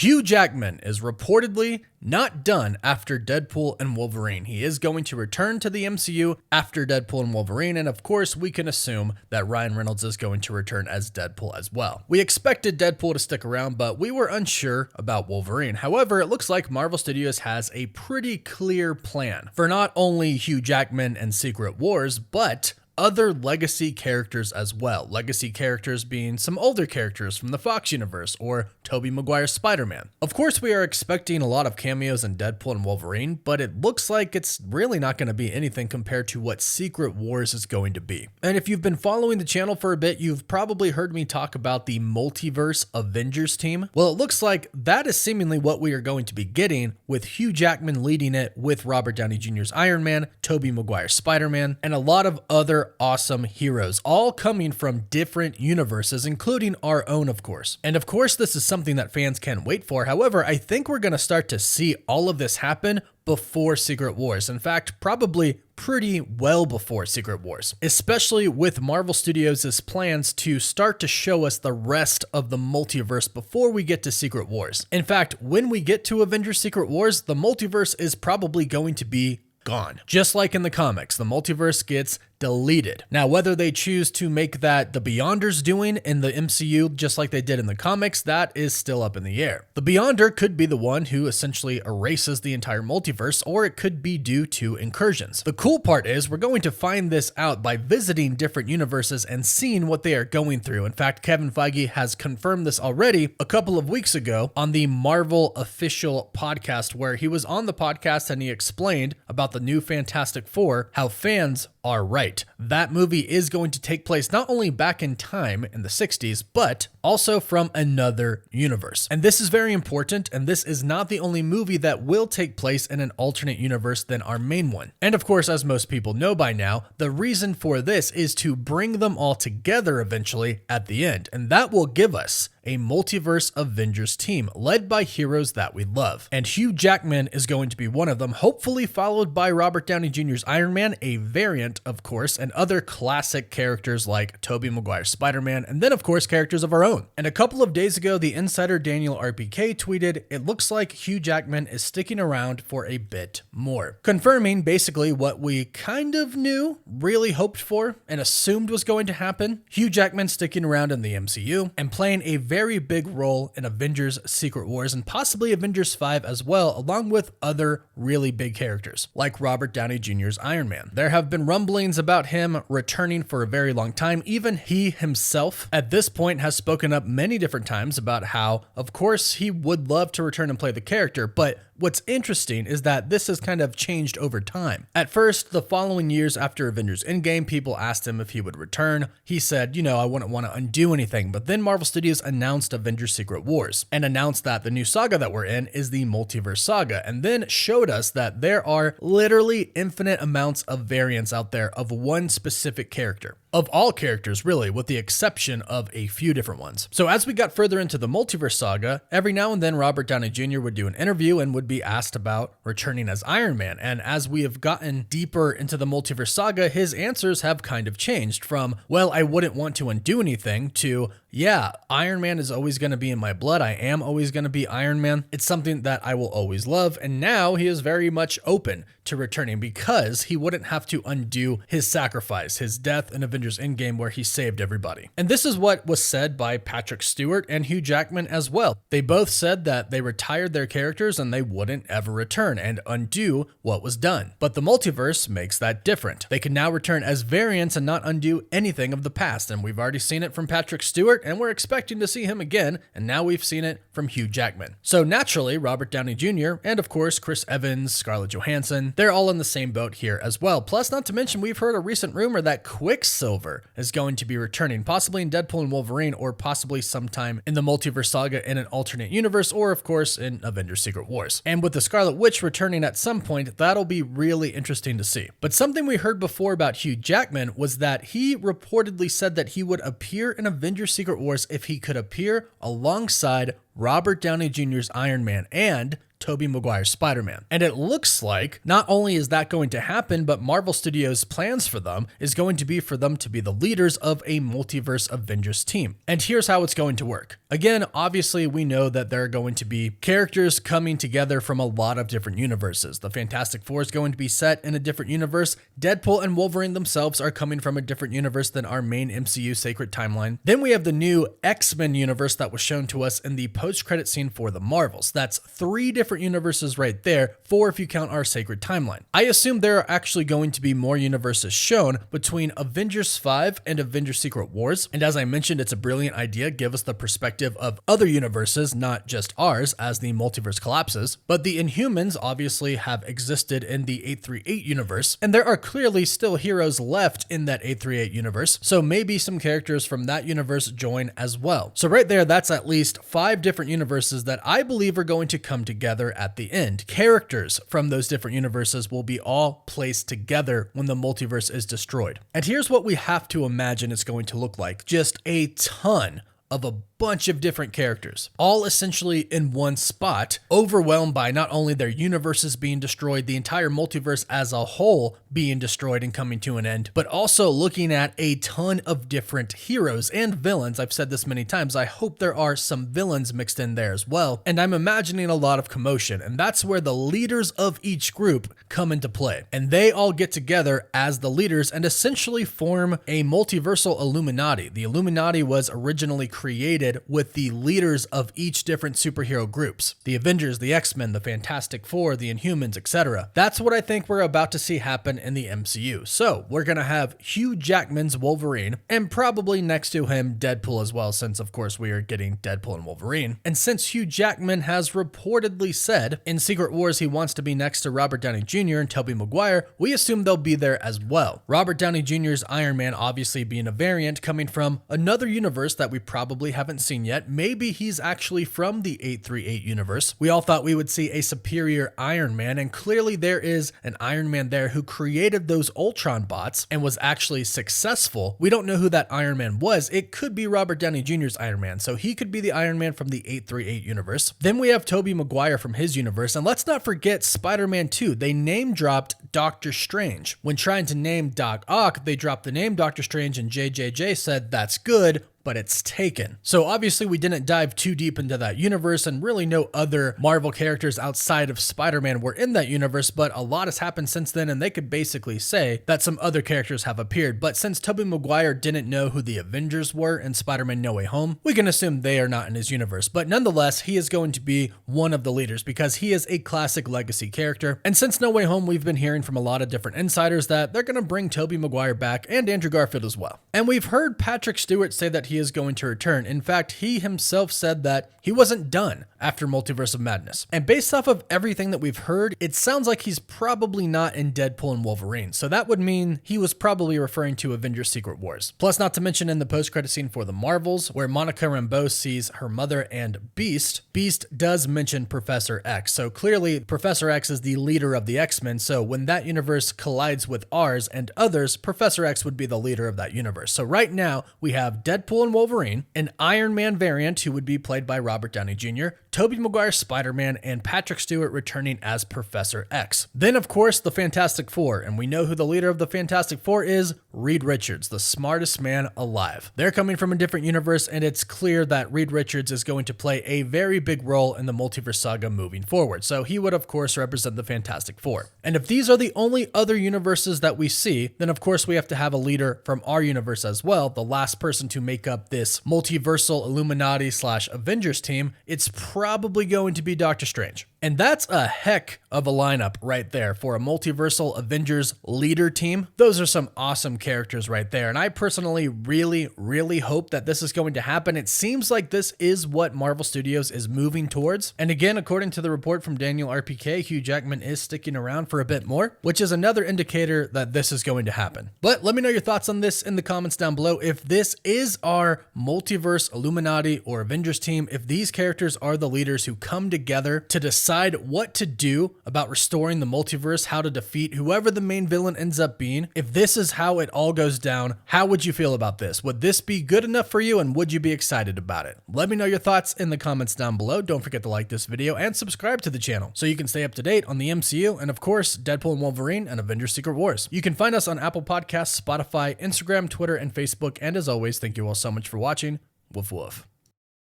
Hugh Jackman is reportedly not done after Deadpool and Wolverine. He is going to return to the MCU after Deadpool and Wolverine, and of course we can assume that Ryan Reynolds is going to return as Deadpool as well. We expected Deadpool to stick around, but we were unsure about Wolverine. However, it looks like Marvel Studios has a pretty clear plan for not only Hugh Jackman and Secret Wars, but other legacy characters as well. Legacy characters being some older characters from the Fox universe or Tobey Maguire's Spider-Man. Of course, we are expecting a lot of cameos in Deadpool and Wolverine, but it looks like it's really not going to be anything compared to what Secret Wars is going to be. And if you've been following the channel for a bit, you've probably heard me talk about the Multiverse Avengers team. Well, it looks like that is seemingly what we are going to be getting, with Hugh Jackman leading it with Robert Downey Jr.'s Iron Man, Tobey Maguire's Spider-Man, and a lot of other awesome heroes, all coming from different universes, including our own, of course. And of course, this is something that fans can't wait for. However, I think we're going to start to see all of this happen before Secret Wars. In fact, probably pretty well before Secret Wars, especially with Marvel Studios' plans to start to show us the rest of the multiverse before we get to Secret Wars. In fact, when we get to Avengers Secret Wars, the multiverse is probably going to be gone. Just like in the comics, the multiverse gets deleted. Now, whether they choose to make that the Beyonders doing in the MCU, just like they did in the comics, that is still up in the air. The Beyonder could be the one who essentially erases the entire multiverse, or it could be due to incursions. The cool part is we're going to find this out by visiting different universes and seeing what they are going through. In fact, Kevin Feige has confirmed this already a couple of weeks ago on the Marvel official podcast, where he was on the podcast and he explained about the new Fantastic Four, how fans are right. That movie is going to take place not only back in time in the 60s, but also from another universe. And this is very important, and this is not the only movie that will take place in an alternate universe than our main one. And of course, as most people know by now, the reason for this is to bring them all together eventually at the end, and that will give us a Multiverse Avengers team led by heroes that we love. And Hugh Jackman is going to be one of them, hopefully followed by Robert Downey Jr.'s Iron Man, a variant, of course, and other classic characters like Tobey Maguire's Spider-Man, and then, of course, characters of our own. And a couple of days ago, the insider Daniel RPK tweeted, "It looks like Hugh Jackman is sticking around for a bit more," confirming basically what we kind of knew, really hoped for, and assumed was going to happen. Hugh Jackman sticking around in the MCU and playing a very big role in Avengers Secret Wars and possibly Avengers 5 as well, along with other really big characters like Robert Downey Jr.'s Iron Man. There have been rumblings about him returning for a very long time. Even he himself at this point has spoken up many different times about how, of course, he would love to return and play the character, but what's interesting is that this has kind of changed over time. At first, the following years after Avengers Endgame, people asked him if he would return. He said, I wouldn't want to undo anything. But then Marvel Studios announced Avengers Secret Wars and announced that the new saga that we're in is the Multiverse Saga, and then showed us that there are literally infinite amounts of variants out there of one specific character. Of all characters, really, with the exception of a few different ones. So as we got further into the Multiverse Saga, every now and then Robert Downey Jr. would do an interview and would be asked about returning as Iron Man. And as we have gotten deeper into the Multiverse Saga, his answers have kind of changed from, well, I wouldn't want to undo anything, to, yeah, Iron Man is always going to be in my blood. I am always going to be Iron Man. It's something that I will always love. And now he is very much open to returning because he wouldn't have to undo his sacrifice, his death in Avengers Endgame, where he saved everybody. And this is what was said by Patrick Stewart and Hugh Jackman as well. They both said that they retired their characters and they wouldn't ever return and undo what was done. But the multiverse makes that different. They can now return as variants and not undo anything of the past. And we've already seen it from Patrick Stewart, and we're expecting to see him again. And now we've seen it from Hugh Jackman. So naturally, Robert Downey Jr. and of course, Chris Evans, Scarlett Johansson, they're all in the same boat here as well. Plus, not to mention, we've heard a recent rumor that Quicksilver is going to be returning, possibly in Deadpool and Wolverine, or possibly sometime in the Multiverse Saga in an alternate universe, or of course in Avengers Secret Wars. And with the Scarlet Witch returning at some point, that'll be really interesting to see. But something we heard before about Hugh Jackman was that he reportedly said that he would appear in Avengers Secret Wars if he could appear alongside Robert Downey Jr.'s Iron Man and Tobey Maguire's Spider-Man. And it looks like not only is that going to happen, but Marvel Studios' plans for them is going to be for them to be the leaders of a Multiverse Avengers team. And here's how it's going to work. Again, obviously we know that there are going to be characters coming together from a lot of different universes. The Fantastic Four is going to be set in a different universe. Deadpool and Wolverine themselves are coming from a different universe than our main MCU sacred timeline. Then we have the new X-Men universe that was shown to us in the post-credit scene for the Marvels. That's 3 different universes right there, 4 if you count our sacred timeline. I assume there are actually going to be more universes shown between Avengers 5 and Avengers Secret Wars. And as I mentioned, it's a brilliant idea. Give us the perspective of other universes, not just ours, as the multiverse collapses. But the Inhumans obviously have existed in the 838 universe, and there are clearly still heroes left in that 838 universe. So maybe some characters from that universe join as well. So right there, that's at least 5 different universes that I believe are going to come together at the end. Characters from those different universes will be all placed together when the multiverse is destroyed. And here's what we have to imagine it's going to look like. Just a ton of a bunch of different characters, all essentially in one spot, overwhelmed by not only their universes being destroyed, the entire multiverse as a whole being destroyed and coming to an end, but also looking at a ton of different heroes and villains. I've said this many times, I hope there are some villains mixed in there as well, and I'm imagining a lot of commotion, and that's where the leaders of each group come into play, and they all get together as the leaders and essentially form a multiversal Illuminati. The Illuminati was originally created with the leaders of each different superhero groups. The Avengers, the X-Men, the Fantastic Four, the Inhumans, etc. That's what I think we're about to see happen in the MCU. So we're going to have Hugh Jackman's Wolverine, and probably next to him Deadpool as well, since of course we are getting Deadpool and Wolverine. And since Hugh Jackman has reportedly said in Secret Wars he wants to be next to Robert Downey Jr. and Tobey Maguire, we assume they'll be there as well. Robert Downey Jr.'s Iron Man obviously being a variant coming from another universe that we probably haven't seen yet. Maybe he's actually from the 838 universe. We all thought we would see a superior Iron Man, and clearly there is an Iron Man there who created those Ultron bots and was actually successful. We don't know who that Iron Man was. It could be Robert Downey Jr.'s Iron Man, so he could be the Iron Man from the 838 universe. Then we have Tobey Maguire from his universe, and let's not forget Spider-Man 2. They name dropped Doctor Strange. When trying to name Doc Ock, they dropped the name Doctor Strange, and JJJ said that's good, but it's taken. So obviously we didn't dive too deep into that universe, and really no other Marvel characters outside of Spider-Man were in that universe, but a lot has happened since then, and they could basically say that some other characters have appeared. But since Tobey Maguire didn't know who the Avengers were in Spider-Man No Way Home, we can assume they are not in his universe. But nonetheless, he is going to be one of the leaders because he is a classic legacy character. And since No Way Home, we've been hearing from a lot of different insiders that they're going to bring Tobey Maguire back and Andrew Garfield as well. And we've heard Patrick Stewart say that he is going to return. In fact, he himself said that he wasn't done after Multiverse of Madness. And based off of everything that we've heard, it sounds like he's probably not in Deadpool and Wolverine. So that would mean he was probably referring to Avengers Secret Wars. Plus, not to mention in the post-credit scene for the Marvels, where Monica Rambeau sees her mother and Beast, Beast does mention Professor X. So clearly, Professor X is the leader of the X-Men. So when that universe collides with ours and others, Professor X would be the leader of that universe. So right now, we have Deadpool and Wolverine, an Iron Man variant who would be played by Robert Downey Jr., Tobey Maguire Spider-Man, and Patrick Stewart returning as Professor X. Then, of course, the Fantastic Four, and we know who the leader of the Fantastic Four is, Reed Richards, the smartest man alive. They're coming from a different universe, and it's clear that Reed Richards is going to play a very big role in the multiverse saga moving forward, so he would, of course, represent the Fantastic Four. And if these are the only other universes that we see, then of course we have to have a leader from our universe as well, the last person to make up this multiversal Illuminati / Avengers team. It's probably going to be Doctor Strange. And that's a heck of a lineup right there for a multiversal Avengers leader team. Those are some awesome characters right there. And I personally really hope that this is going to happen. It seems like this is what Marvel Studios is moving towards. And again, according to the report from Daniel RPK, Hugh Jackman is sticking around for a bit more, which is another indicator that this is going to happen. But let me know your thoughts on this in the comments down below. If this is our multiverse Illuminati or Avengers team, if these characters are the leaders who come together to decide decide what to do about restoring the multiverse, how to defeat whoever the main villain ends up being. If this is how it all goes down, how would you feel about this? Would this be good enough for you, and would you be excited about it? Let me know your thoughts in the comments down below. Don't forget to like this video and subscribe to the channel so you can stay up to date on the MCU and, of course, Deadpool and Wolverine and Avengers Secret Wars. You can find us on Apple Podcasts, Spotify, Instagram, Twitter, and Facebook. And as always, thank you all so much for watching. Woof woof.